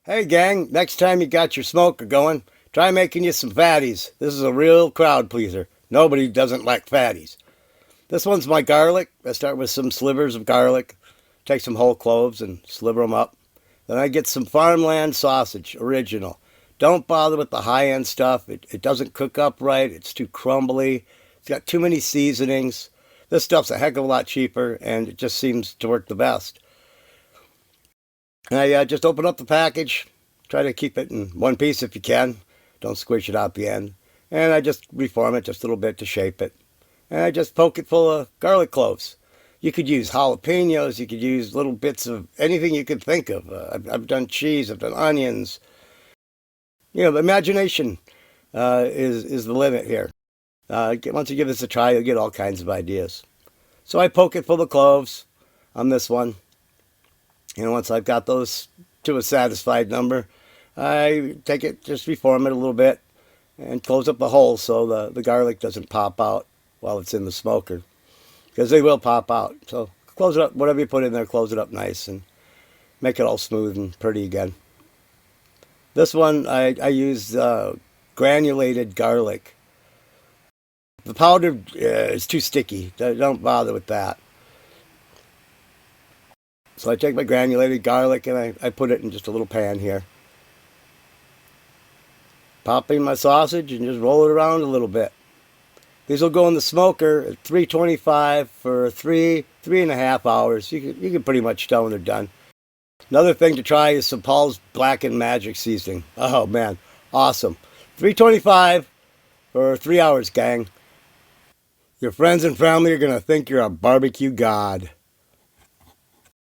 Hey gang, next time you got your smoker going, try making you some fatties. This is a real crowd pleaser. Nobody doesn't like fatties. This one's my garlic. I start with some slivers of garlic, take some whole cloves and sliver them up. Then I get some farmland sausage, original. Don't bother with the high-end stuff. It doesn't cook up right. It's too crumbly. It's got too many seasonings. This stuff's a heck of a lot cheaper and it just seems to work the best. And I just open up the package, try to keep it in one piece if you can. Don't squish it out the end. And I just reform it just a little bit to shape it. And I just poke it full of garlic cloves. You could use jalapenos, you could use little bits of anything you could think of. I've done cheese, I've done onions. You know, the imagination is the limit here. Once you give this a try, you'll get all kinds of ideas. So I poke it full of cloves on this one. And once I've got those to a satisfied number, I take it, just reform it a little bit, and close up the hole so the garlic doesn't pop out while it's in the smoker. Because they will pop out. So close it up, whatever you put in there, close it up nice and make it all smooth and pretty again. This one, I use granulated garlic. The powder is too sticky. Don't bother with that. So I take my granulated garlic and I put it in just a little pan here. Pop in my sausage and just roll it around a little bit. These will go in the smoker at 325 for three and a half hours. You can pretty much tell when they're done. Another thing to try is some Paul's Black and Magic seasoning. Oh man, awesome. 325 for 3 hours, gang. Your friends and family are going to think you're a barbecue god.